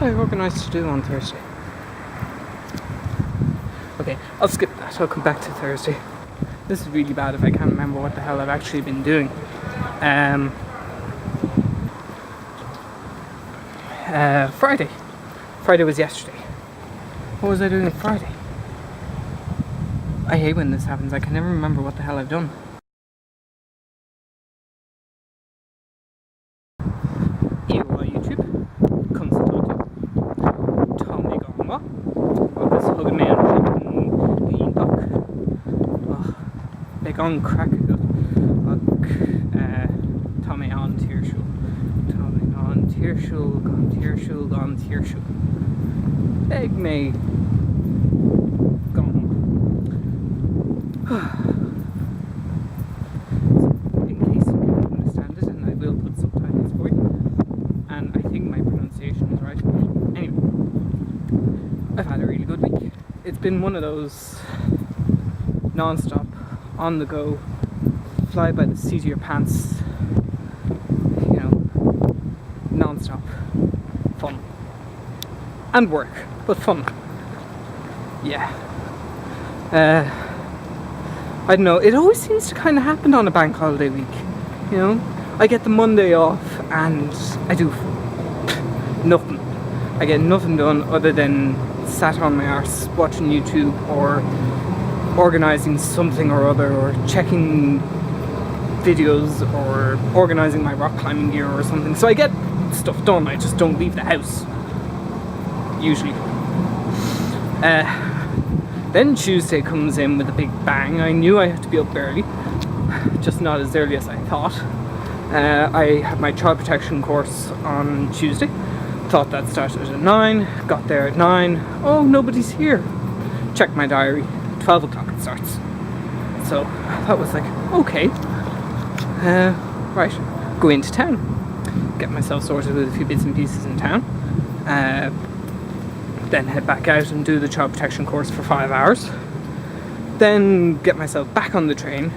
I organised to do on Thursday? Okay, I'll skip that. I'll come back to Thursday. This is really bad if I can't remember what the hell I've actually been doing. Friday. Friday was yesterday. What was I doing on Friday? I hate when this happens. I can never remember what the hell I've done. YouTube. Comes to Tommy Gonga. Agus hug me an the duck. Big on crack it. Tommy on Tearshul. Tommy on Tearshul, gone Tearshul, gone Tearshul. Big me. Gone. In case you can't understand it, and I will put subtitles for you. And I think my pronunciation is right. Anyway, I've had a really good week. It's been one of those non-stop, on the go, fly by the seat of your pants, you know, non-stop fun. And work, but fun. Yeah. I don't know, it always seems to kind of happen on a bank holiday week, you know? I get the Monday off and I do nothing. I get nothing done other than sat on my arse watching YouTube or organising something or other, or checking videos, or organising my rock climbing gear or something. So I get stuff done, I just don't leave the house. Usually. Then Tuesday comes in with a big bang. I knew I had to be up early, just not as early as I thought. I had my child protection course on Tuesday. Thought that started at 9, got there at 9. Oh, nobody's here. Checked my diary, 12 o'clock it starts. So that was like, okay. Right, go into town. Get myself sorted with a few bits and pieces in town. Then head back out and do the child protection course for 5 hours. Then get myself back on the train,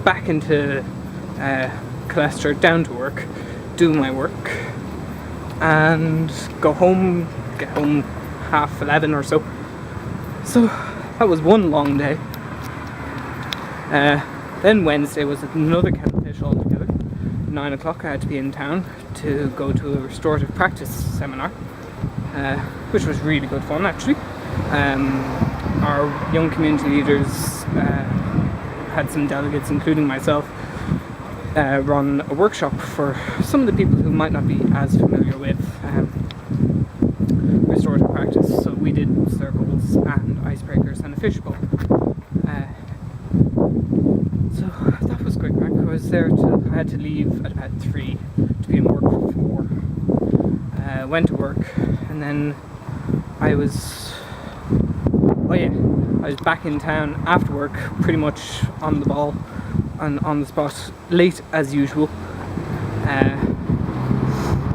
back into Colester, down to work, do my work, and go home, get home 11:30 or so. So that was one long day. Then Wednesday was another catfish altogether. 9 o'clock I had to be in town to go to a restorative practice seminar, which was really good fun actually. Our young community leaders had some delegates, including myself, run a workshop for some of the people who might not be as familiar with restorative practice. So we did circles and icebreakers and a fishbowl. So that was great crack. I was there till I had to leave at about 3 to be in work for 4. Went to work, and then I was back in town after work, pretty much on the ball and on the spot, late as usual.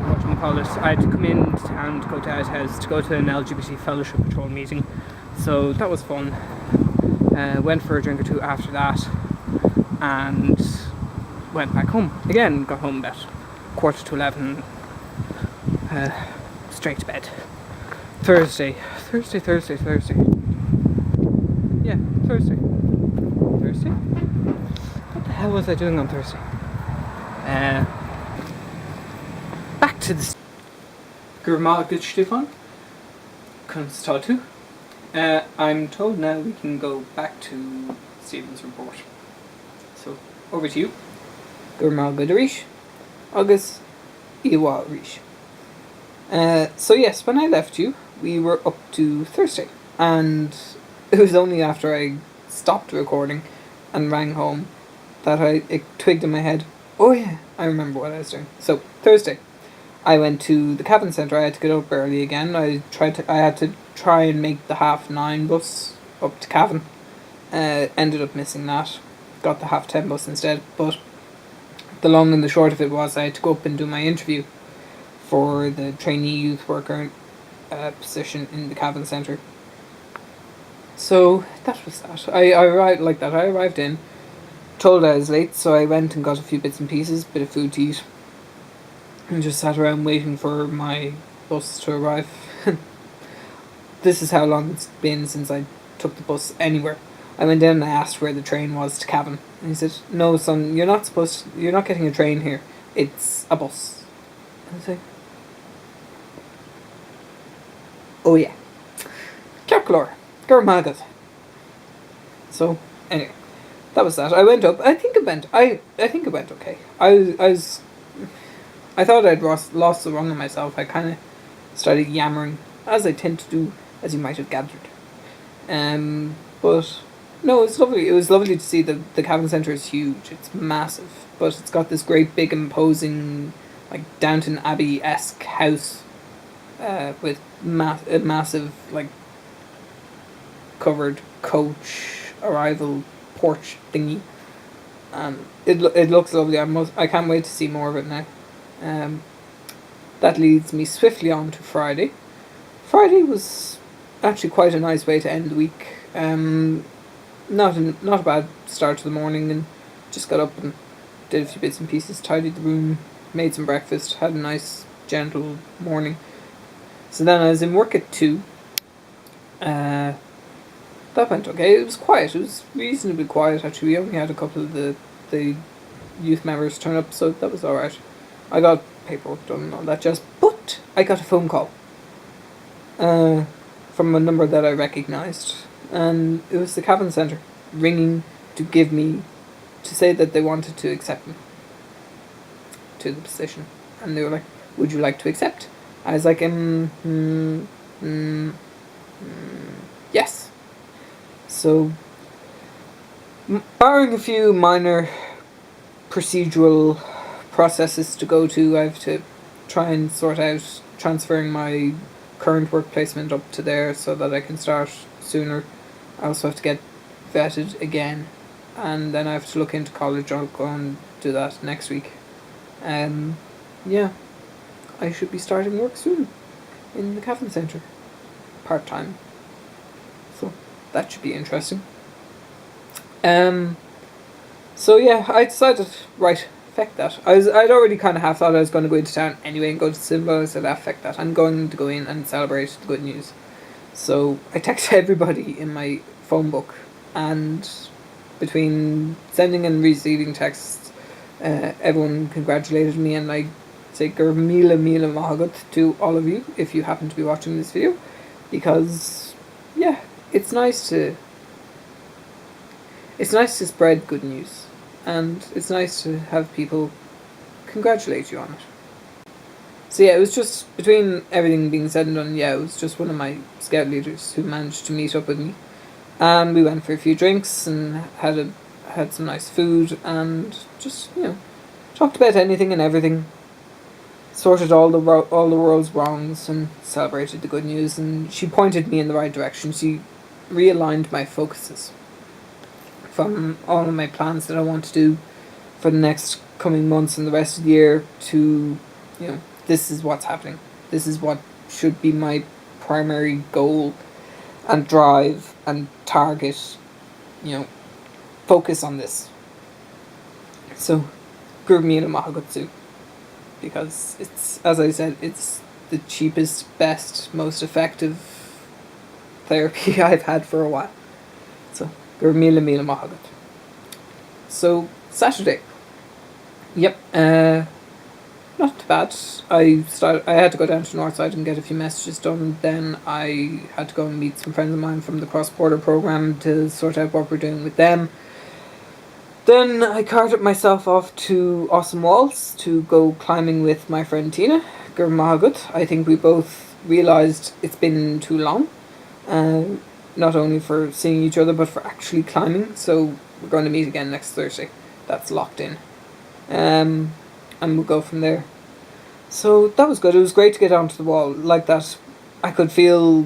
Whatchamacallit, I had to come into town to go to Lighthouse to go to an LGBT Fellowship Patrol meeting, so that was fun. Went for a drink or two after that, and went back home. Again, got home about 11:15, straight to bed. Thursday. Yeah, Thursday. What the hell was I doing on Thursday? Back to the Gurmagit Stefan. Constatu. I'm told now we can go back to Stephen's report. So, over to you. Gurmagit Rish. August Iwa Rish. So yes, when I left you, we were up to Thursday, and it was only after I stopped recording and rang home that it twigged in my head, oh yeah, I remember what I was doing. So, Thursday, I went to the Cavan Centre. I had to get up early again. I had to try and make the 9:30 bus up to Cavan. Ended up missing that. Got the 10:30 bus instead, but the long and the short of it was I had to go up and do my interview for the trainee youth worker position in the Cavan Centre. So that was that. I arrived like that. I arrived in, told I was late, so I went and got a few bits and pieces, bit of food to eat, and just sat around waiting for my bus to arrive. This is how long it's been since I took the bus anywhere. I went in and I asked where the train was to Cavan. And he said, "No, son, you're not getting a train here. It's a bus." And I was like, "Oh yeah. Cearclór. Gurmagad." So, anyway, that was that. I went up. I think it went okay. I thought I'd lost the rung of myself. I kind of started yammering, as I tend to do, as you might have gathered. But no, it was lovely. It was lovely to see the Cavan Centre is huge. It's massive, but it's got this great big imposing, like Downton Abbey-esque house, with a massive like covered coach arrival porch thingy. It looks lovely. I can't wait to see more of it now. That leads me swiftly on to Friday. Friday was actually quite a nice way to end the week. Not a bad start to the morning, and just got up and did a few bits and pieces, tidied the room, made some breakfast, had a nice gentle morning. So then I was in work at 2. That went okay. It was quiet. It was reasonably quiet actually. We only had a couple of the youth members turn up, so that was alright. I got paperwork done and all that jazz, but I got a phone call from a number that I recognised, and it was the Cavan Centre ringing to say that they wanted to accept me to the position, and they were like, "Would you like to accept?" I was like, yes. So, barring a few minor procedural processes to go to, I have to try and sort out transferring my current work placement up to there so that I can start sooner. I also have to get vetted again, and then I have to look into college. I'll go and do that next week. Yeah, I should be starting work soon in the Cavan Centre, part-time. So that should be interesting. So yeah, I decided, right, feck that. I'd already kind of half thought I was going to go into town anyway and go to Simba. I said, feck that. I'm going to go in and celebrate the good news. So I texted everybody in my phone book, and between sending and receiving texts, everyone congratulated me, and I say gur mila mahagat to all of you if you happen to be watching this video, because yeah, it's nice to spread good news, and it's nice to have people congratulate you on it. So yeah, it was just, between everything being said and done, yeah, it was just one of my scout leaders who managed to meet up with me, and we went for a few drinks and had some nice food, and just, talked about anything and everything, sorted all the world's wrongs, and celebrated the good news. And she pointed me in the right direction. She realigned my focuses from all of my plans that I want to do for the next coming months and the rest of the year to, this is what's happening. This is what should be my primary goal and drive and target, focus on this. So, Gurmina Mahagutsu, because it's, as I said, it's the cheapest, best, most effective therapy I've had for a while. So, Gurmila Mila Mahagat. So, Saturday. Yep, not too bad. I had to go down to Northside and get a few messages done. Then I had to go and meet some friends of mine from the cross-border program to sort out what we're doing with them. Then I carted myself off to Awesome Walls to go climbing with my friend Tina, Gurmahagut. I think we both realised it's been too long, not only for seeing each other but for actually climbing. So we're going to meet again next Thursday. That's locked in. And we'll go from there. So that was good. It was great to get onto the wall like that. I could feel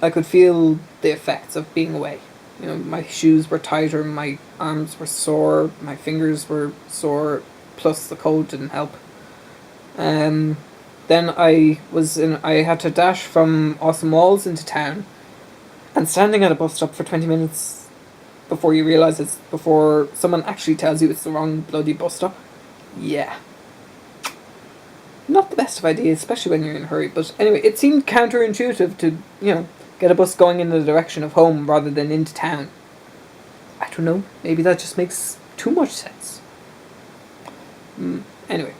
the effects of being away. My shoes were tighter, my arms were sore, my fingers were sore, plus the cold didn't help. Then I had to dash from Awesome Walls into town, and standing at a bus stop for 20 minutes before you realise before someone actually tells you it's the wrong bloody bus stop. Yeah. not the best of ideas, especially when you're in a hurry. But anyway, it seemed counterintuitive to, get a bus going in the direction of home rather than into town. I don't know, maybe that just makes too much sense. Anyway,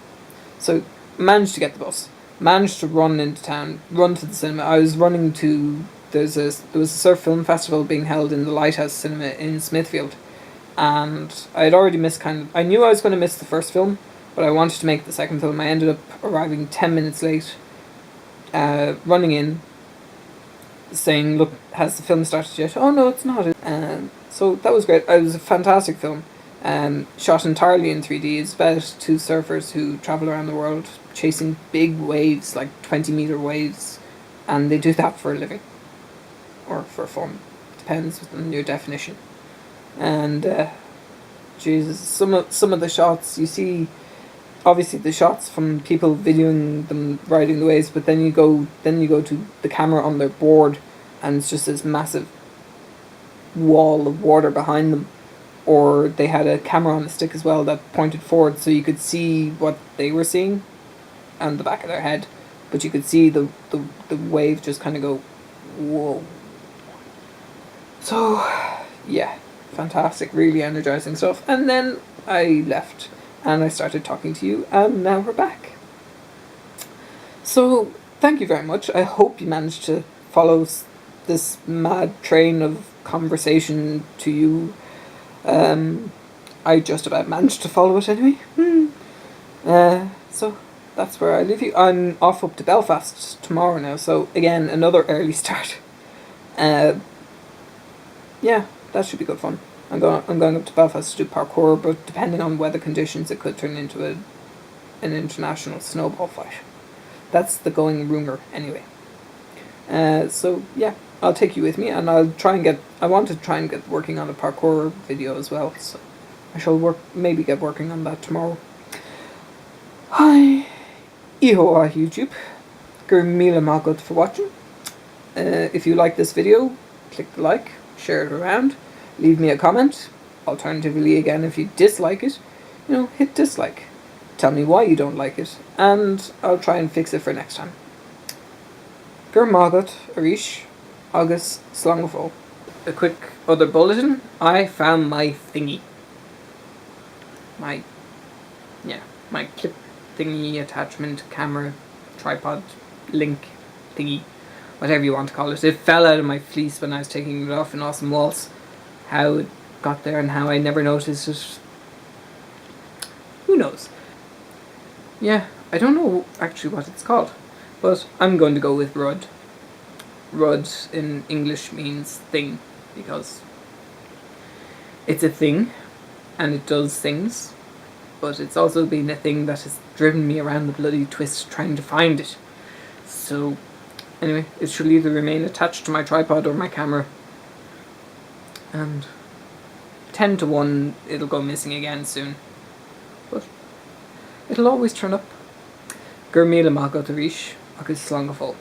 so managed to get the bus, managed to run into town, run to the cinema. I was running to, there was a surf film festival being held in the Lighthouse cinema in Smithfield, and I had already missed I knew I was going to miss the first film, but I wanted to make the second film. I ended up arriving 10 minutes late, running in, saying, look, has the film started yet? Oh no, it's not. So that was great. It was a fantastic film. Shot entirely in 3D. It's about two surfers who travel around the world chasing big waves, like 20-meter waves, and they do that for a living. Or for fun. Depends on your definition. And, Jesus, some of the shots, you see, obviously the shots from people videoing them riding the waves, but then you go to the camera on their board, and it's just this massive wall of water behind them. Or they had a camera on a stick as well that pointed forward, so you could see what they were seeing and the back of their head, but you could see the wave just kind of go, whoa. So, yeah, fantastic, really energizing stuff. And then I left and I started talking to you, and now we're back. So, thank you very much. I hope you managed to follow this mad train of conversation to you. I just about managed to follow it anyway. So that's where I leave you. I'm off up to Belfast tomorrow now, so again, another early start. Yeah, that should be good fun. I'm going up to Belfast to do parkour, but depending on weather conditions, it could turn into an international snowball fight. That's the going rumour anyway. So yeah, I'll take you with me, and I want to try and get working on a parkour video as well, so I shall maybe get working on that tomorrow. Hi, iho YouTube. Gur mila magot for watching. If you like this video, click the like, share it around, leave me a comment. Alternatively, again, if you dislike it, hit dislike. Tell me why you don't like it, and I'll try and fix it for next time. Gur magot arish. August Slongful. A quick other bulletin. I found my thingy. My clip thingy, attachment, camera, tripod, link thingy, whatever you want to call it. It fell out of my fleece when I was taking it off in Awesome Waltz. How it got there and how I never noticed it, who knows? Yeah, I don't know actually what it's called, but I'm going to go with Rud. Rud in English means thing, because it's a thing and it does things, but it's also been a thing that has driven me around the bloody twist trying to find it. So anyway, it should either remain attached to my tripod or my camera, and 10 to 1 it'll go missing again soon, but it'll always turn up. Gur mila magot arish agus slongafol.